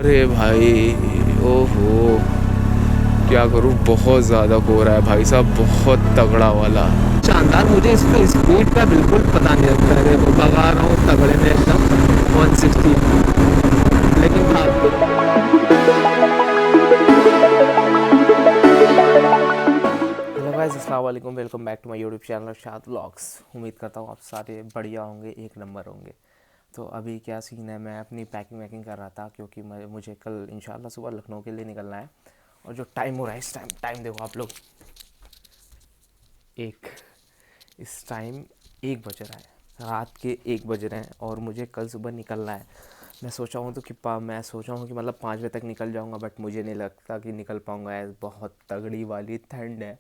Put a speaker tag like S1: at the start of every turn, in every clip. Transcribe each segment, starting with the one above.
S1: अरे भाई, ओहो, क्या करूँ, बहुत ज़्यादा कोहरा है भाई साहब, बहुत तगड़ा वाला। शानदार। मुझे इसका स्पीड का बिल्कुल पता नहीं लगता है। देखो भगा रहा हूँ तगड़े में एकदम 160, लेकिन भाग। हेलो गाइस, अस्सलाम वालेकुम, welcome back to my YouTube channel Shad vlogs. उम्मीद करता हूँ आप सारे बढ़िया होंगे, एक नंबर होंगे। तो अभी क्या सीन है, मैं अपनी पैकिंग वैकिंग कर रहा था क्योंकि मुझे कल इंशाल्लाह सुबह लखनऊ के लिए निकलना है। और जो टाइम हो रहा है इस टाइम देखो आप लोग, इस टाइम 1 बज रहा है, रात के 1 बज रहे हैं और मुझे कल सुबह निकलना है। मैं सोचा हूँ कि मतलब 5 बजे तक निकल जाऊँगा, बट मुझे नहीं लगता कि निकल पाऊँगा। बहुत तगड़ी वाली ठंड है।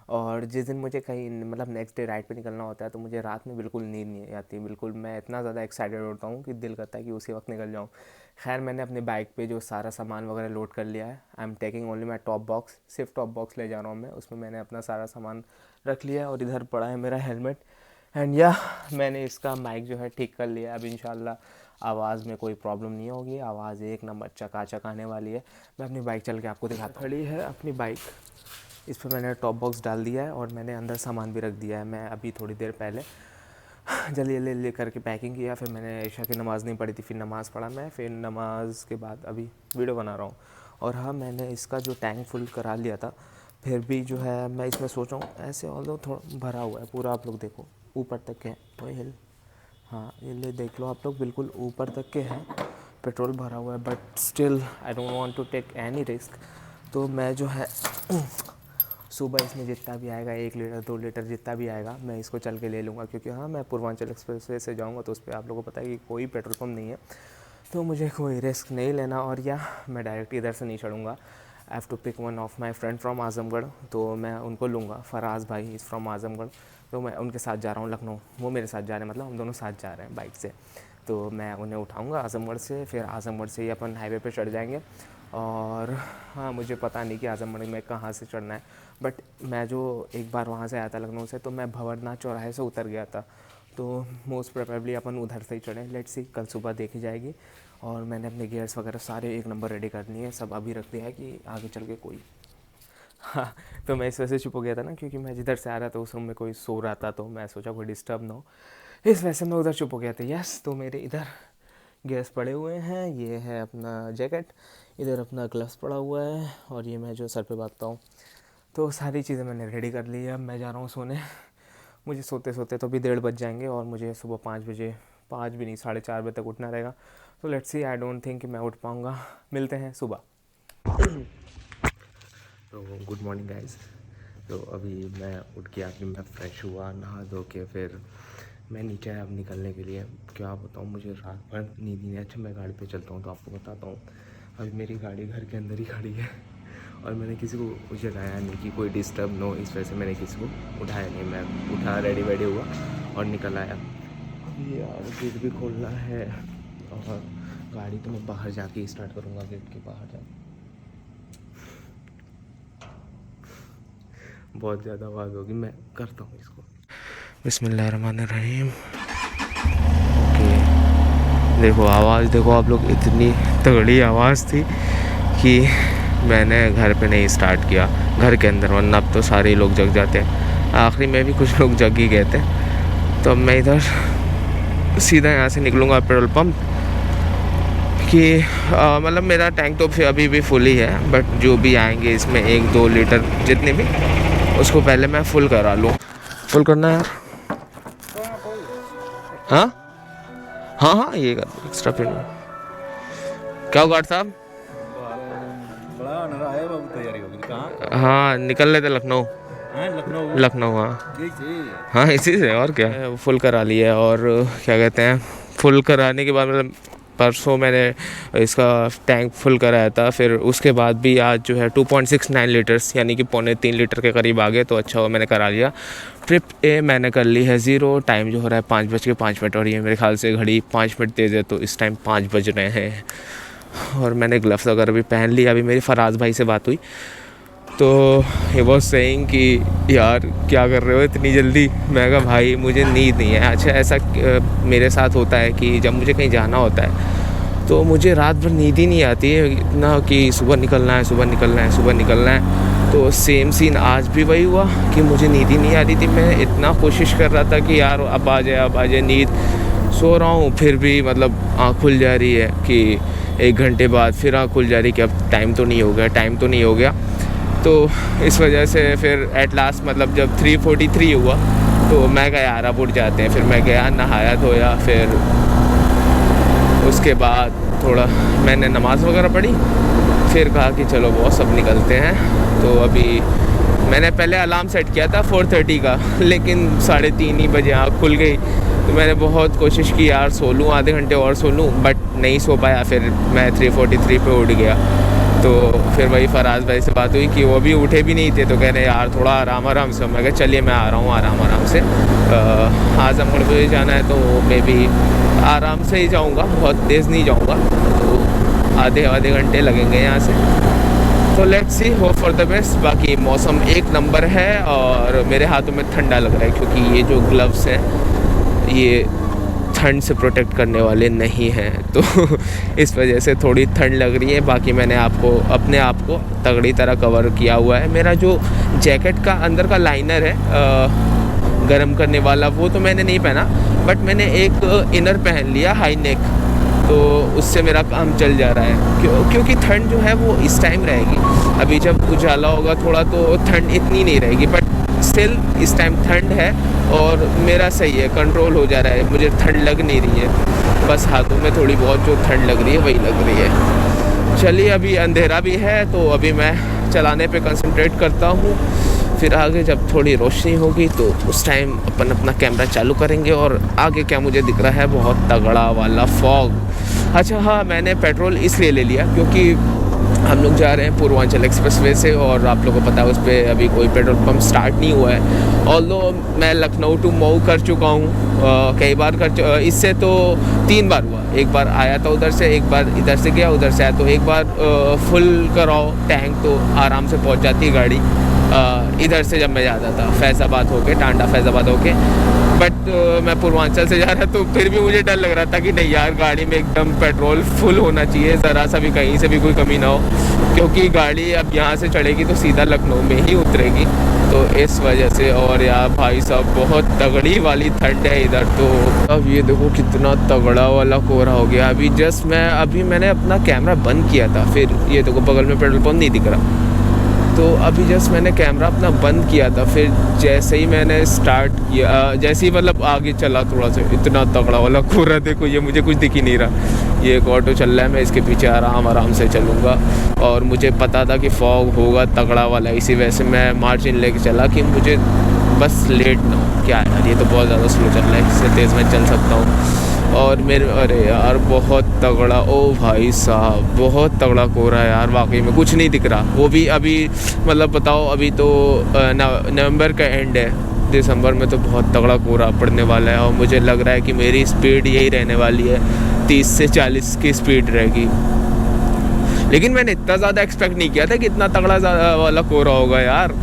S1: और जिस दिन मुझे कहीं मतलब नेक्स्ट डे राइड पे निकलना होता है तो मुझे रात में बिल्कुल नींद नहीं आती। बिल्कुल मैं इतना ज़्यादा एक्साइटेड होता हूँ कि दिल करता है कि उसी वक्त निकल जाऊँ। खैर, मैंने अपने बाइक पे जो सारा सामान वगैरह लोड कर लिया है। I am taking only my top box, सिर्फ टॉप बॉक्स ले जा रहा हूँ मैं। उसमें मैंने अपना सारा सामान रख लिया है और इधर पड़ा है मेरा हेलमेट। एंड या मैंने इसका माइक जो है ठीक कर लिया। अब इंशाल्लाह आवाज़ में कोई प्रॉब्लम नहीं होगी, आवाज़ एक नंबर चकाचक आने वाली है। मैं अपनी बाइक चल के आपको दिखाता हूँ। खड़ी है अपनी बाइक, इस पर मैंने टॉप बॉक्स डाल दिया है और मैंने अंदर सामान भी रख दिया है। मैं अभी थोड़ी देर पहले जल्दी जल्दी करके पैकिंग किया, फिर मैंने ईशा की नमाज़ नहीं पढ़ी थी, फिर नमाज़ पढ़ा मैं, फिर नमाज के बाद अभी वीडियो बना रहा हूँ। और हाँ, मैंने इसका जो टैंक फुल करा लिया था, फिर भी जो है मैं इसमें सोच रहा हूँ ऐसे, ऑल्दो थोड़ा भरा हुआ है पूरा, आप लोग देखो ऊपर तक के है। हाँ, ये ले देख लो आप लोग, बिल्कुल ऊपर तक के हैं, पेट्रोल भरा हुआ है। But still I don't want to take any risk. तो मैं जो है सुबह इसमें जितना भी आएगा, 1 लीटर 2 लीटर जितना भी आएगा, मैं इसको चल के ले लूँगा। क्योंकि हाँ, मैं पूर्वांचल एक्सप्रेसवे से जाऊँगा तो उस पर आप लोगों को पता है कि कोई पेट्रोल पम्प नहीं है, तो मुझे कोई रिस्क नहीं लेना। और या मैं डायरेक्ट इधर से नहीं चढ़ूँगा। I have to pick one of my friend from Azamgarh, तो मैं उनको लूँगा। फराज भाई इज़ फ्रॉम आज़मगढ़, तो मैं उनके साथ जा रहा हूँ लखनऊ। वो मेरे साथ जा रहे हैं, मतलब हम दोनों साथ जा रहे हैं बाइक से। तो मैं उन्हें उठाऊँगा आज़मगढ़ से, फिर आज़मगढ़ से ही अपन हाईवे पे चढ़ जाएंगे। और हाँ, मुझे पता नहीं कि आज़मगढ़ में कहाँ से चढ़ना है, बट मैं जो एक बार वहाँ से आया था लखनऊ से, तो मैं भंवरनाथ चौराहे से उतर गया था। तो मोस्ट प्रोबेबली अपन उधर से ही चढ़ें। लेट्स सी, कल सुबह देखी जाएगी। और मैंने अपने गियर्स वगैरह सारे एक नंबर रेडी कर लिए हैं, सब अभी रख दिया है कि आगे चल के कोई हाँ। तो मैं इस वजह से चुप हो गया था ना, क्योंकि मैं जिधर से आ रहा था उस रूम में कोई सो रहा था, तो मैं सोचा कोई डिस्टर्ब ना हो, इस वजह से मैं उधर चुप हो गया था। यस, तो मेरे इधर गैस पड़े हुए हैं, ये है अपना जैकेट, इधर अपना ग्लव्स पड़ा हुआ है, और ये मैं जो सर पे बांधता हूँ। तो सारी चीज़ें मैंने रेडी कर ली है। अब मैं जा रहा हूँ सोने। मुझे सोते सोते तो अभी 1:30 बज जाएंगे और मुझे सुबह 5 बजे, 5 भी नहीं 4:30 बजे तक उठना रहेगा। तो let's see, I don't think कि मैं उठ पाऊँगा। मिलते हैं सुबह। तो गुड मॉर्निंग गाइस। तो अभी मैं उठ के आके मैं फ्रेश हुआ, नहा धो के फिर मैं नीचे आया अब निकलने के लिए। क्या बताऊँ, मुझे रात भर नींद नहीं। अच्छा, मैं गाड़ी पे चलता हूँ तो आपको बताता हूँ। अभी मेरी गाड़ी घर के अंदर ही खड़ी है और मैंने किसी को जगाया नहीं कि कोई डिस्टर्ब नो, इस वजह से मैंने किसी को उठाया नहीं। मैं उठा, रेडी वेडी हुआ और निकल आया। अभी यार गेट भी खोलना है और गाड़ी तो मैं बाहर जाके स्टार्ट करूँगा, गेट के बाहर जाके। बहुत ज़्यादा आवाज़ होगी, मैं करता हूँ इसको। बिस्मिल्लाहिर्रहमानिर्रहीम। ओके, देखो आवाज़ देखो आप लोग, इतनी तगड़ी आवाज़ थी कि मैंने घर पे नहीं स्टार्ट किया, घर के अंदर, वरना अब तो सारे लोग जग जाते हैं। आखिरी में भी कुछ लोग जग ही गए थे। तो अब मैं इधर सीधा यहाँ से निकलूँगा पेट्रोल पम्प कि मतलब मेरा टैंक तो फिर अभी भी फुल ही है, बट जो भी आएंगे इसमें 1-2 लीटर जितने भी, उसको पहले मैं फुल करा लूँ। फुल करना है यार। हाँ हाँ हाँ, ये कर दो एक्स्ट्रा पिन। क्या हुआ साहब? हाँ, निकल रहे थे लखनऊ। लखनऊ हाँ हाँ, इसी से। और क्या, फुल करा लिया। और क्या कहते हैं, फुल कराने के बाद मतलब परसों मैंने इसका टैंक फुल कराया था। फिर उसके बाद भी आज जो है 2.69 लीटर्स यानी कि 2.25 लीटर के करीब आ गए, तो अच्छा हुआ मैंने करा लिया। ट्रिप ए मैंने कर ली है 0। टाइम जो हो रहा है 5:05 और ये मेरे ख्याल से घड़ी 5 मिनट तेज़ है, तो इस टाइम 5 बज रहे हैं। और मैंने ग्लव्स वगैरह भी पहन लिया। अभी मेरी फराज भाई से बात हुई तो ही वॉज सेइंग कि यार क्या कर रहे हो इतनी जल्दी। मैं कहा भाई मुझे नींद नहीं है। अच्छा, ऐसा मेरे साथ होता है कि जब मुझे कहीं जाना होता है तो मुझे रात भर नींद ही नहीं आती है इतना कि सुबह निकलना है, सुबह निकलना है, सुबह निकलना है। तो सेम सीन आज भी वही हुआ कि मुझे नींद ही नहीं आ रही थी। मैं इतना कोशिश कर रहा था कि यार अब आ जाए, अब आ जाए नींद। सो रहा हूँ फिर भी मतलब आँख खुल जा रही है कि 1 घंटे बाद फिर आँख खुल जा रही कि अब टाइम तो नहीं हो गया, टाइम तो नहीं हो गया। तो इस वजह से फिर एट लास्ट मतलब जब 3:43 हुआ तो मैं कहा यार अब उठ जाते हैं। फिर मैं गया, नहाया धोया, फिर उसके बाद थोड़ा मैंने नमाज़ वगैरह पढ़ी, फिर कहा कि चलो बॉस अब निकलते हैं। तो अभी मैंने पहले अलार्म सेट किया था 4:30 का, लेकिन 3:30 ही बजे आँख खुल गई। तो मैंने बहुत कोशिश की यार सो लूँ, आधे घंटे और सो लूँ, बट नहीं सो पाया। फिर मैं 3:43 पे उठ गया। तो फिर वही फराज भाई से बात हुई कि वो भी उठे भी नहीं थे, तो कह रहे यार थोड़ा आराम से। मैं कहा चलिए मैं आ रहा हूँ आराम से। आजमगढ़ पे जाना है तो मे बी आराम से ही जाऊँगा, बहुत तेज़ नहीं जाऊँगा। तो आधे घंटे लगेंगे यहाँ से। तो let's see, hope for the best. बाकी मौसम एक नंबर है और मेरे हाथों में ठंडा लग रहा है क्योंकि ये जो ग्लव्स हैं ये ठंड से प्रोटेक्ट करने वाले नहीं हैं। तो इस वजह से थोड़ी ठंड लग रही है। बाकी मैंने अपने आप को तगड़ी तरह कवर किया हुआ है। मेरा जो जैकेट का अंदर का लाइनर है गर्म करने वाला, वो तो मैंने नहीं पहना, बट मैंने एक इनर पहन लिया हाई नेक। तो उससे मेरा काम चल जा रहा है क्योंकि ठंड जो है वो इस टाइम रहेगी। अभी जब उजाला होगा थोड़ा तो ठंड इतनी नहीं रहेगी, बट स्टिल इस टाइम ठंड है और मेरा सही है, कंट्रोल हो जा रहा है, मुझे ठंड लग नहीं रही है। बस हाथों में थोड़ी बहुत जो ठंड लग रही है वही लग रही है। चलिए अभी अंधेरा भी है तो अभी मैं चलाने पे कंसंट्रेट करता हूँ। फिर आगे जब थोड़ी रोशनी होगी तो उस टाइम अपन अपना कैमरा चालू करेंगे। और आगे क्या मुझे दिख रहा है, बहुत तगड़ा वाला फॉग। अच्छा हाँ, मैंने पेट्रोल इसलिए ले लिया क्योंकि हम लोग जा रहे हैं पूर्वांचल एक्सप्रेसवे से और आप लोगों को पता है उस पर अभी कोई पेट्रोल पंप स्टार्ट नहीं हुआ है। ऑल्दो मैं लखनऊ टू मऊ कर चुका हूँ कई बार इससे तो 3 बार हुआ। एक बार आया था उधर से, एक बार इधर से गया, उधर से आया। तो एक बार फुल कराओ टैंक तो आराम से पहुँच जाती है गाड़ी। इधर से जब मैं जाता था फैज़ाबाद होके, टांडा फैज़ाबाद होके, बट मैं पूर्वांचल से जा रहा तो फिर भी मुझे डर लग रहा था कि नहीं यार गाड़ी में एकदम पेट्रोल फुल होना चाहिए, ज़रा सा भी कहीं से भी कोई कमी ना हो, क्योंकि गाड़ी अब यहाँ से चढ़ेगी तो सीधा लखनऊ में ही उतरेगी। तो इस वजह से, और यार भाई साहब बहुत तगड़ी वाली ठंड है इधर। तो अब ये देखो कितना तगड़ा वाला कोहरा हो गया। अभी मैंने अपना कैमरा बंद किया था, फिर ये देखो बगल में पेट्रोल पंप नहीं दिख रहा। तो अभी जस्ट मैंने कैमरा अपना बंद किया था, फिर जैसे ही मैंने स्टार्ट किया, जैसे ही मतलब आगे चला थोड़ा सा, इतना तगड़ा वाला कोहरा देखो, ये मुझे कुछ दिख ही नहीं रहा। ये एक ऑटो चल रहा है, मैं इसके पीछे आराम से चलूँगा। और मुझे पता था कि फॉग होगा तगड़ा वाला, इसी वजह से मैं मार्जिन लेके चला कि मुझे बस लेट ना हो। क्या यार ये तो बहुत ज़्यादा स्लो चल रहा है, इससे तेज़ मैं चल सकता हूँ। और अरे यार बहुत तगड़ा, ओ भाई साहब बहुत तगड़ा कोहरा है यार, वाकई में कुछ नहीं दिख रहा। वो भी अभी मतलब बताओ, अभी तो नवंबर का एंड है, दिसंबर में तो बहुत तगड़ा कोहरा पड़ने वाला है। और मुझे लग रहा है कि मेरी स्पीड यही रहने वाली है, 30 से 40 की स्पीड रहेगी। लेकिन मैंने इतना ज़्यादा एक्सपेक्ट नहीं किया था कि इतना तगड़ा वाला कोहरा होगा यार।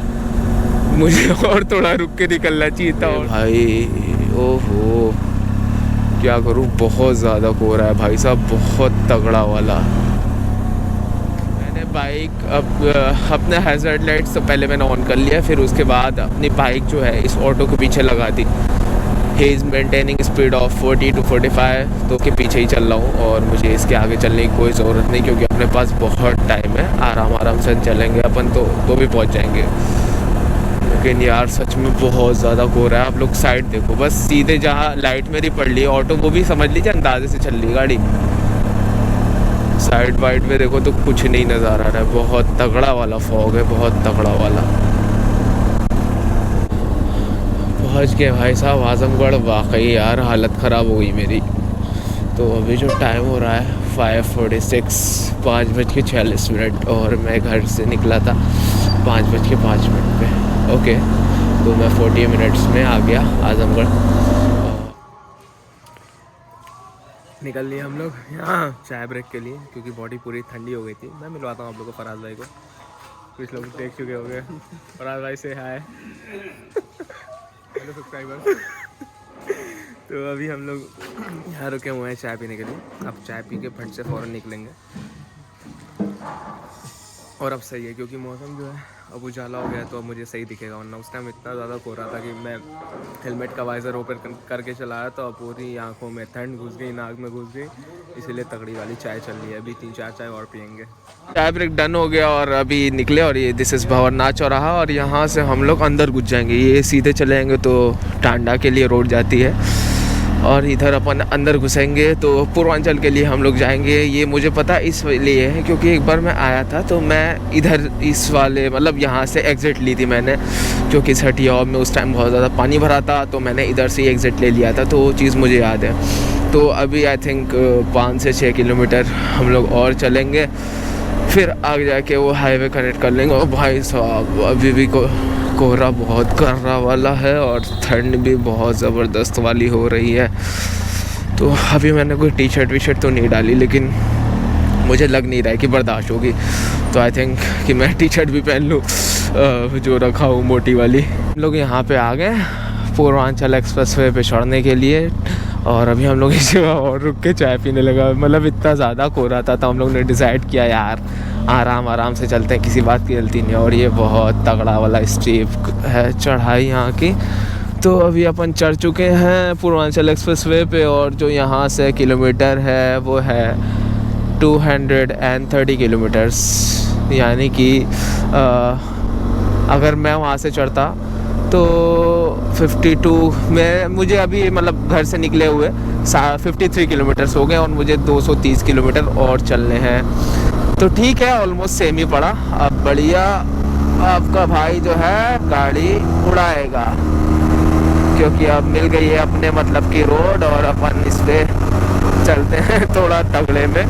S1: मुझे और थोड़ा रुक के निकलना चाहिए था। और भाई ओहो क्या करूँ, बहुत ज़्यादा कोहरा है भाई साहब, बहुत तगड़ा वाला। मैंने बाइक अपने हैज़र्ड लाइट्स तो पहले मैंने ऑन कर लिया, फिर उसके बाद अपनी बाइक जो है इस ऑटो के पीछे लगा दी। He is maintaining speed of 40 to 45, तो के पीछे ही चल रहा हूँ। और मुझे इसके आगे चलने की कोई ज़रूरत नहीं क्योंकि अपने पास बहुत टाइम है, आराम से चलेंगे अपन तो भी पहुँच जाएंगे। लेकिन यार सच में बहुत ज़्यादा कोहरा है। आप लोग साइड देखो, बस सीधे जहाँ लाइट मेरी पड़ रही है, ऑटो वो भी समझ लीजिए अंदाजे से चल रही गाड़ी। साइड वाइड में देखो तो कुछ नहीं नज़र आ रहा है, बहुत तगड़ा वाला फॉग है, बहुत तगड़ा वाला। पहुँच गए भाई साहब आजमगढ़। वाकई यार हालत ख़राब हो गई मेरी। तो अभी जो टाइम हो रहा है 5:46, 5:46, और मैं घर से निकला था 5:05 पे। ओके, तो मैं 40 मिनट्स में आ गया आजमगढ़। निकल लिए हम लोग यहाँ चाय ब्रेक के लिए क्योंकि बॉडी पूरी ठंडी हो गई थी। मैं मिलवाता हूँ आप लोगों को फराज भाई को, कुछ लोग देख चुके होंगे। फराज भाई से हाय। Hello subscriber. तो अभी हम लोग यहाँ रुके हुए हैं चाय पीने के लिए। अब चाय पी के फट से फ़ौरन निकलेंगे। और अब सही है क्योंकि मौसम जो है अब उजाला हो गया है, तो अब मुझे सही दिखेगा, वरना उस टाइम इतना ज़्यादा कोहरा था कि मैं हेलमेट का वाइज़र ओपन करके चलाया तो अब पूरी आंखों में ठंड घुस गई, नाक में घुस गई। इसीलिए तगड़ी वाली चाय चल रही है। अभी 3-4 चाय और पियेंगे। चाय ब्रेक डन हो गया और अभी निकले, और ये दिस इज़ भंवरनाथ चौराहा, और यहाँ से हम लोग अंदर घुस जाएंगे। ये सीधे चले जाएंगे तो टांडा के लिए रोड जाती है, और इधर अपन अंदर घुसेंगे तो पूर्वांचल के लिए हम लोग जाएंगे। ये मुझे पता इसलिए है क्योंकि एक बार मैं आया था तो मैं इधर इस वाले मतलब यहाँ से एग्ज़िट ली थी मैंने, क्योंकि छठिया में उस टाइम बहुत ज़्यादा पानी भरा था, तो मैंने इधर से ही एग्ज़िट ले लिया था, तो वो चीज़ मुझे याद है। तो अभी आई थिंक 5 से 6 किलोमीटर हम लोग और चलेंगे, फिर आगे जाके वो हाईवे कनेक्ट कर लेंगे। और भाई साहब अभी भी कोहरा बहुत कर्रा वाला है और ठंड भी बहुत ज़बरदस्त वाली हो रही है। तो अभी मैंने कोई टी शर्ट तो नहीं डाली, लेकिन मुझे लग नहीं रहा है कि बर्दाश्त होगी, तो आई थिंक कि मैं टी शर्ट भी पहन लूँ जो रखा हूँ मोटी वाली। हम लोग यहाँ पे आ गए पूर्वांचल एक्सप्रेसवे पे चढ़ने के लिए, और अभी हम लोग इस जगह और रुक के चाय पीने लगा। मतलब इतना ज़्यादा कोहरा था तो हम लोग ने डिसाइड किया यार आराम से चलते हैं, किसी बात की गलती नहीं। और ये बहुत तगड़ा वाला स्टीप है चढ़ाई यहाँ की। तो अभी अपन चढ़ चुके हैं पूर्वांचल एक्सप्रेसवे पे, और जो यहाँ से किलोमीटर है वो है 230 किलोमीटर्स। यानी कि अगर मैं वहाँ से चढ़ता तो 52 में मुझे अभी मतलब घर से निकले हुए 53 किलोमीटर्स हो गए, और मुझे 230 किलोमीटर और चलने हैं। तो ठीक है, ऑलमोस्ट सेम ही पड़ा। अब बढ़िया आपका भाई जो है गाड़ी उड़ाएगा, क्योंकि अब मिल गई है अपने मतलब की रोड, और अपन इस पर चलते हैं थोड़ा तगड़े में।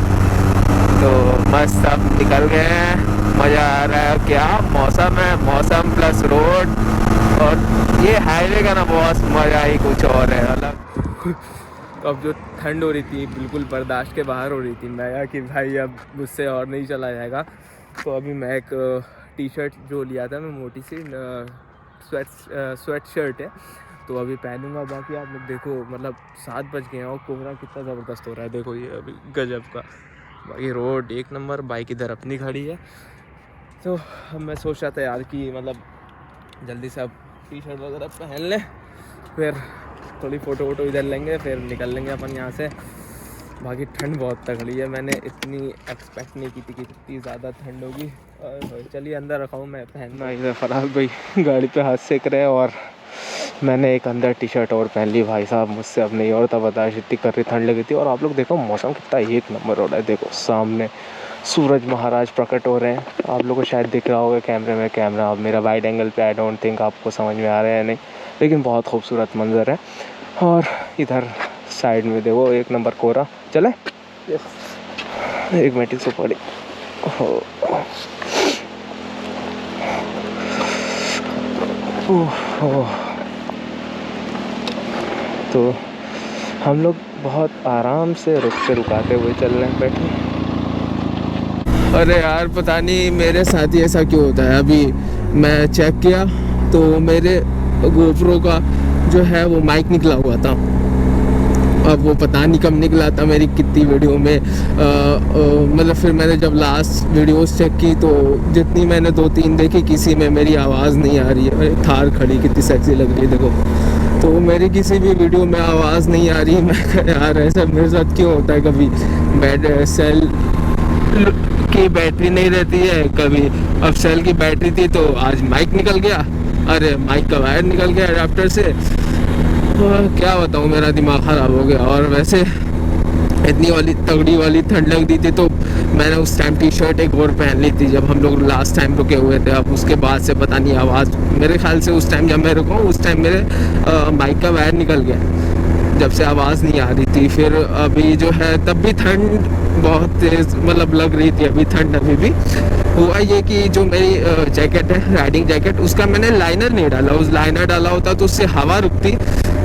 S1: तो मस्त अब निकल गए हैं, मज़ा आ रहा है। क्या मौसम है, मौसम प्लस रोड, और ये हाईवे का ना बहुत मज़ा ही कुछ और है मतलब। तो अब जो ठंड हो रही थी बिल्कुल बर्दाश्त के बाहर हो रही थी, मैं कहा कि भाई अब मुझसे और नहीं चला जाएगा। तो अभी मैं एक टी शर्ट जो लिया था मैं मोटी सी स्वेट शर्ट है, तो अभी पहनूंगा। बाकी आप लोग देखो मतलब 7 बज गए हैं और कोहरा कितना ज़बरदस्त हो रहा है, देखो ये अभी गजब का। बाकी रोड एक नंबर, बाइक इधर अपनी खड़ी है। तो अब मैं सोच रहा था यार कि मतलब जल्दी से अब टी शर्ट वगैरह पहन लें, फिर थोड़ी फ़ोटो वोटो इधर लेंगे, फिर निकल लेंगे अपन यहाँ से। बाकी ठंड बहुत तगड़ी है, मैंने इतनी एक्सपेक्ट नहीं की थी कि इतनी ज़्यादा ठंड होगी। और चलिए अंदर रखा हूँ मैं पहनना। इधर फराज भाई गाड़ी पे हाथ सेक रहे हैं, और मैंने एक अंदर टी शर्ट और पहन ली। भाई साहब मुझसे अब नहीं और था बर्दाश्त, इतनी कर रही ठंड लगी थी। और आप लोग देखो मौसम कितना एक नंबर हो रहा है, देखो सामने सूरज महाराज प्रकट हो रहे हैं। आप लोगों को शायद दिख रहा होगा कैमरे में, कैमरा अब मेरा वाइड एंगल पे आई डोंट थिंक आपको समझ में आ रहा है नहीं, लेकिन बहुत खूबसूरत मंजर है। और इधर साइड में देखो एक नंबर कोहरा। चले एक मिनट से पड़ी तो हम लोग बहुत आराम से रुकाते हुए चल रहे हैं बैठे। अरे यार पता नहीं मेरे साथ ही ऐसा क्यों होता है। अभी मैं चेक किया तो मेरे गोप्रो का जो है वो माइक निकला हुआ था। अब वो पता नहीं कब निकला था मेरी कितनी वीडियो में, मतलब फिर मैंने जब लास्ट वीडियोस चेक की तो जितनी मैंने 2-3 देखी किसी में मेरी आवाज़ नहीं आ रही है। अरे थार खड़ी कितनी सेक्सी लग रही है देखो, तो मेरी किसी भी वीडियो में आवाज़ नहीं आ रही है। मैं यार ऐसा मेरे साथ क्यों होता है, कभी सेल की बैटरी नहीं रहती है, कभी अब सेल की बैटरी थी तो आज माइक निकल गया, अरे माइक का वायर निकल गया अडेप्टर से। क्या बताऊँ मेरा दिमाग ख़राब हो गया। और वैसे इतनी वाली तगड़ी वाली ठंड लग रही थी तो मैंने उस टाइम टी शर्ट एक और पहन ली थी जब हम लोग लास्ट टाइम रुके हुए थे। अब उसके बाद से पता नहीं आवाज़, मेरे ख्याल से उस टाइम जब मैं रुका उस टाइम मेरे माइक का वायर निकल गया, जब से आवाज़ नहीं आ रही थी। फिर अभी जो है तब भी ठंड बहुत तेज़ मतलब लग रही थी, अभी ठंड अभी भी। हुआ ये कि जो मेरी जैकेट है राइडिंग जैकेट उसका मैंने लाइनर नहीं डाला, उस लाइनर डाला होता तो उससे हवा रुकती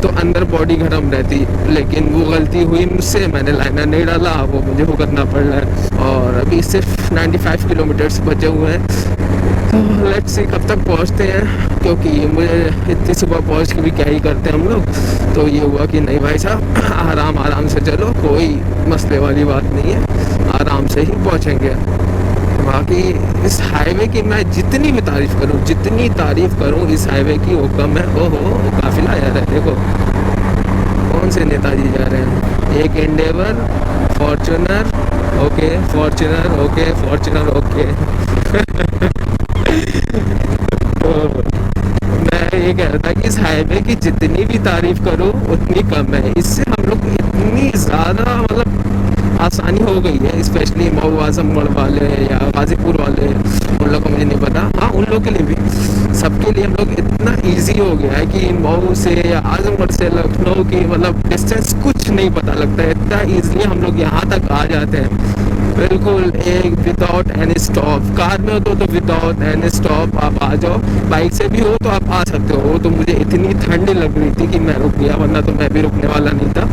S1: तो अंदर बॉडी गर्म रहती, लेकिन वो गलती हुई मुझसे, मैंने लाइनर नहीं डाला, वो मुझे भुगतना पड़ रहा है। और अभी सिर्फ 95 किलोमीटर्स बचे हुए हैं, तो लेट्स सी कब तक पहुंचते हैं।
S2: क्योंकि मुझे इतनी सुबह पहुंच के भी क्या ही करते हैं हम लोग। तो ये हुआ कि नहीं भाई साहब, आराम से चलो, कोई मसले वाली बात नहीं है, आराम से ही पहुंचेंगे। बाकी इस हाईवे की मैं जितनी भी तारीफ़ करूं इस हाईवे की वो कम है। ओहो, काफ़िला आ रहा है, देखो कौन से नेताजी जा रहे हैं। एक Endeavour, Fortuner okay, Fortuner okay. तो मैं ये कह रहा था कि इस हाईवे की जितनी भी तारीफ करो उतनी कम है। इससे हम लोग को इतनी ज़्यादा मतलब आसानी हो गई है, स्पेशली मऊ आजमगढ़ वाले या गाजीपुर वाले, उन लोग को मुझे नहीं पता, हाँ उन लोग के लिए भी, सबके लिए हम लोग इतना इजी हो गया है कि मऊ से या आजमगढ़ से लखनऊ की मतलब डिस्टेंस कुछ नहीं पता लगता है। इतना ईजिली हम लोग यहाँ तक आ जाते हैं, बिल्कुल एक विदाउट एनी स्टॉप। कार में हो तो विदाउट एनी स्टॉप आप आ जाओ, बाइक से भी हो तो आप आ सकते हो। तो मुझे इतनी ठंड लग रही थी कि मैं रुक गया, वरना तो मैं भी रुकने वाला नहीं था।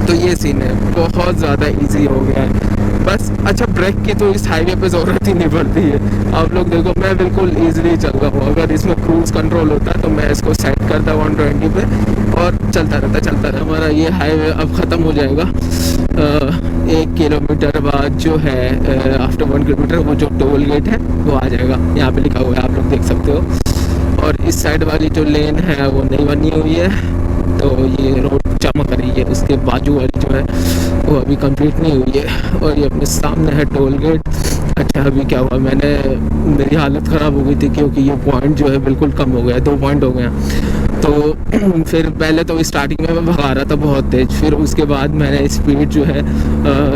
S2: तो ये सीन है, बहुत ज़्यादा इजी हो गया है बस। अच्छा, ब्रेक की तो इस हाईवे पे ज़रूरत ही नहीं पड़ती है। आप लोग देखो, मैं बिल्कुल ईजिली चल रहा हूँ। अगर इसमें क्रूज़ कंट्रोल होता तो मैं इसको सेट करता 120 पे और चलता रहता। हमारा ये हाईवे अब ख़त्म हो जाएगा। 1 किलोमीटर बाद जो है, आफ्टर 1 किलोमीटर वो जो टोल गेट है वो आ जाएगा, यहाँ पे लिखा हुआ है, आप लोग देख सकते हो। और इस साइड वाली जो लेन है वो नई बनी हुई है, तो ये रोड चमक रही है। उसके बाजू वाली जो है वो अभी कंप्लीट नहीं हुई है, और ये अपने सामने है टोल गेट। अच्छा, अभी क्या हुआ, मेरी हालत ख़राब हो गई थी क्योंकि ये पॉइंट जो है बिल्कुल कम हो गया, 2 पॉइंट हो गए। तो फिर पहले तो स्टार्टिंग में मैं भगा रहा था बहुत तेज़, फिर उसके बाद मैंने स्पीड जो है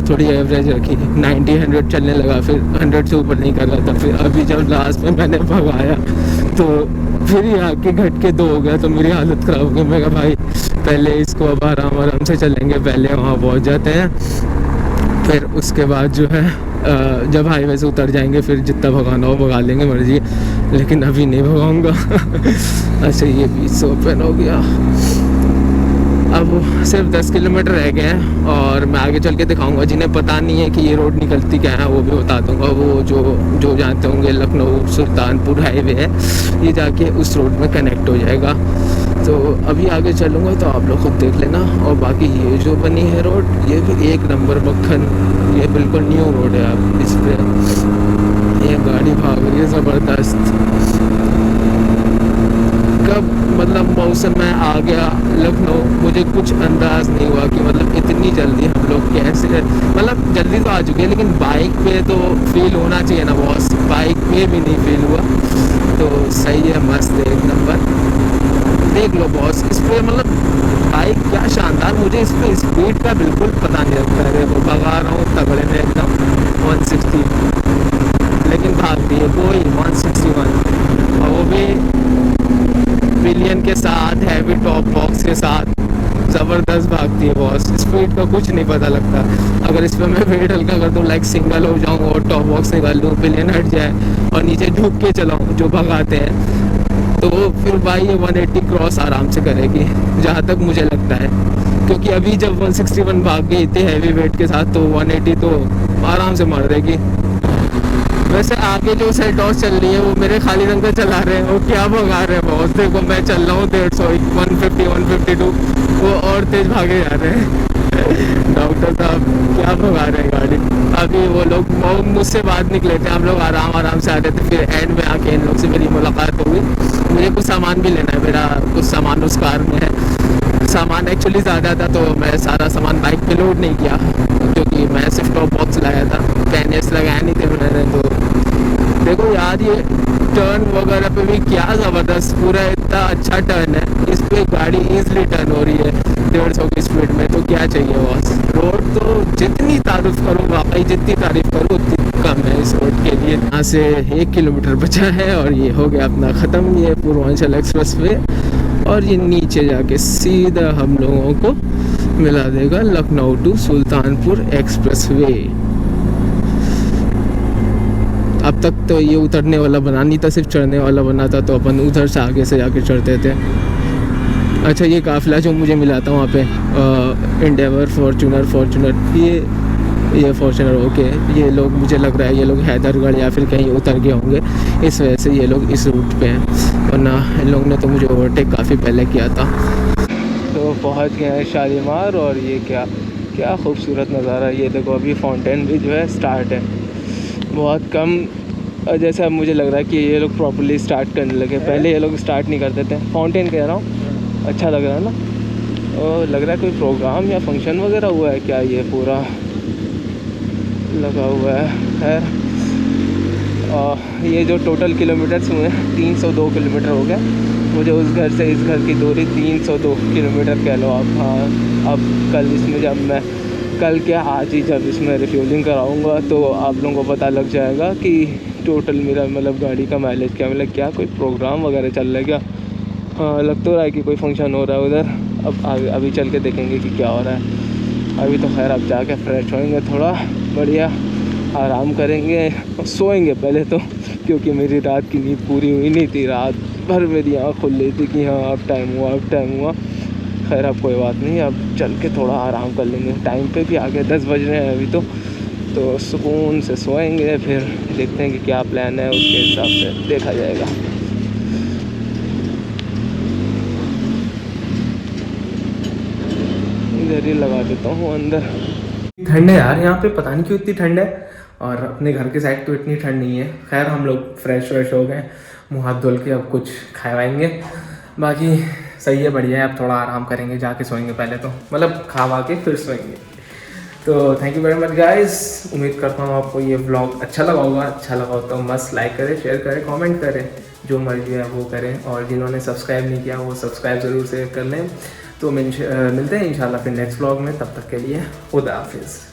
S2: थोड़ी एवरेज रखी, 90-100 चलने लगा, फिर 100 से ऊपर नहीं कर रहा था। फिर अभी जब लास्ट में मैंने भगाया तो फिर ये आके घट के 2 हो गया, तो मेरी हालत ख़राब हो गई। मैं कहा भाई पहले इसको अब आराम से चलेंगे, पहले वहाँ पहुँच जाते हैं, फिर उसके बाद जो है जब हाईवे से उतर जाएंगे फिर जितना भगाना हो भगा लेंगे, मर्जी, लेकिन अभी नहीं भगाऊंगा। अच्छा, ये बीच से ओपन हो गया, अब सिर्फ 10 किलोमीटर रह गए हैं और मैं आगे चल के दिखाऊंगा। जिन्हें पता नहीं है कि ये रोड निकलती क्या है वो भी बता दूंगा। वो जो जानते होंगे, लखनऊ सुल्तानपुर हाईवे है, ये जाके उस रोड में कनेक्ट हो जाएगा। तो अभी आगे चलूँगा तो आप लोग खुद देख लेना। और बाकी ये जो बनी है रोड, ये भी एक नंबर मक्खन, ये बिल्कुल न्यू रोड है। आप इस पर ये गाड़ी भाग रही है ज़बरदस्त। कब मतलब मौसम में आ गया लखनऊ, मुझे कुछ अंदाज़ नहीं हुआ कि मतलब इतनी जल्दी हम लोग कैसे, मतलब जल्दी तो आ चुके हैं, लेकिन बाइक पे तो फील होना चाहिए ना बॉस, बाइक पे भी नहीं फील हुआ। तो सही है, मस्त है, एक नंबर। देख लो बॉस, इस पर मतलब बाइक क्या शानदार, मुझे इस पर स्पीड का बिल्कुल पता नहीं लगता है। देखो भगा रहा हूँ तगड़े में एकदम 160, लेकिन भागती है कोई 161, और वो भी पिलियन के साथ, हैवी टॉप बॉक्स के साथ, ज़बरदस्त भागती है बॉस। स्पीड का कुछ नहीं पता लगता। अगर इस पर मैं वेट हल्का कर दूँ, लाइक सिंगल हो जाऊँ और टॉप बॉक्स निकाल लूँ, पिलियन हट जाए और नीचे झुक के चलाऊँ जो भगाते हैं, तो फिर भाई ये 180 क्रॉस आराम से करेगी, जहाँ तक मुझे लगता है। क्योंकि अभी जब 161 भाग गई इतने हैवी वेट के साथ, तो 180 तो आराम से मार देगी। वैसे आगे जो सेल्टॉस चल रही है वो मेरे खाली रंग पे चला रहे हैं, वो क्या भगा रहे हैं बहुत। देखो मैं चल रहा हूँ 150, 150, 152, वो और तेज भागे जा रहे हैं। डॉक्टर साहब क्या भगा रहे हैं गाड़ी। अभी वो लोग मुझसे बात निकले थे, हम लोग आराम से आ रहे थे, फिर एंड में आके इन लोग से मेरी मुलाकात हो गई। मुझे कुछ सामान भी लेना है, मेरा कुछ सामान उस कार में है। सामान एक्चुअली ज़्यादा था, तो मैं सारा सामान बाइक पे लोड नहीं किया, क्योंकि मैं सिर्फ टॉप बॉक्स लाया था, पैनेस लगाया नहीं थे मैंने। तो देखो यार, ये टर्न वगैरह पे भी क्या ज़बरदस्त, पूरा इतना अच्छा टर्न है, इस पर गाड़ी ईजिली टर्न हो रही है 150 की स्पीड में। तो क्या चाहिए बॉस, रोड तो जितनी तारीफ़ करूँ, वाकई जितनी तारीफ़ करूँ उतनी कम है इस रोड के लिए। यहाँ से 1 किलोमीटर बचा है और ये हो गया अपना ख़त्म, ये पूर्वांचल एक्सप्रेस वे, और ये नीचे जाके सीधा हम लोगों को मिला देगा Lucknow to Sultanpur expressway. अब तक तो ये उतरने वाला बना नहीं था, सिर्फ चढ़ने वाला बना था, तो अपन उधर से आगे से जाके चढ़ते थे। अच्छा, ये काफ़िला जो मुझे मिला था वहाँ पे, एंडेवर, फॉर्च्यूनर, ये ये फॉर्च्यूनर ओके, ये लोग मुझे लग रहा है ये लोग हैदरगढ़ या फिर कहीं उतर गए होंगे, इस वजह से ये लोग इस रूट पे हैं, वरना इन लोगों ने तो मुझे ओवरटेक काफ़ी पहले किया था। तो पहुंच गए हैं शालीमार, और ये क्या क्या खूबसूरत नज़ारा। ये देखो अभी फाउंटेन भी जो है स्टार्ट है, बहुत कम, जैसे अब मुझे लग रहा है कि ये लोग प्रॉपर्ली स्टार्ट करने लगे, पहले ये लोग स्टार्ट नहीं करते थे। फाउंटेन कह रहा हूँ, अच्छा लग रहा है ना। और लग रहा है कोई प्रोग्राम या फंक्शन वगैरह हुआ है क्या, ये पूरा लगा हुआ है। खैर ये जो टोटल किलोमीटर्स हुए हैं 302 किलोमीटर हो गए। मुझे उस घर से इस घर की दूरी 302 किलोमीटर कह लो आप। हाँ, अब कल इसमें जब मैं कल क्या आज ही जब इसमें रिफ्यूलिंग कराऊंगा तो आप लोगों को पता लग जाएगा कि टोटल मेरा मतलब गाड़ी का माइलेज क्या, मतलब क्या कोई प्रोग्राम वगैरह चल रहा है क्या। हाँ, लग तो रहा है कि कोई फंक्शन हो रहा है उधर। अब आगे अभी चल के देखेंगे कि क्या हो रहा है। अभी तो खैर अब जाके फ्रेश होएंगे, थोड़ा बढ़िया आराम करेंगे, सोएंगे पहले तो, क्योंकि मेरी रात की नींद पूरी हुई नहीं थी। रात भर मेरी आँख खुल रही थी कि हाँ अब टाइम हुआ, अब टाइम हुआ। खैर अब कोई बात नहीं, अब चल के थोड़ा आराम कर लेंगे। टाइम पे भी आ गए, 10 बज रहे हैं अभी तो सुकून से सोएंगे, फिर देखते हैं कि क्या प्लान है, उसके हिसाब से देखा जाएगा। इधर ही लगा देता हूँ अंदर। ठंड है यार यहाँ पे, पता नहीं क्यों इतनी ठंड है, और अपने घर के साइड तो इतनी ठंड नहीं है। खैर हम लोग फ्रेश हो गए, मुँह हाथ धुल के अब कुछ खाएंगे, बाकी सही है, बढ़िया है। अब थोड़ा आराम करेंगे, जाके सोएंगे पहले तो, मतलब खा के फिर सोएंगे। तो thank you very much guys, उम्मीद करता हूँ आपको ये व्लॉग अच्छा लगा होगा। अच्छा लगा हो तो मस्त लाइक करें, शेयर करें, कमेंट करें, जो मर्जी है वो करें, और जिन्होंने सब्सक्राइब नहीं किया वो सब्सक्राइब ज़रूर से कर लें। तो मिलते हैं इंशाल्लाह फिर नेक्स्ट व्लॉग में, तब तक के लिए खुदा हाफिज़।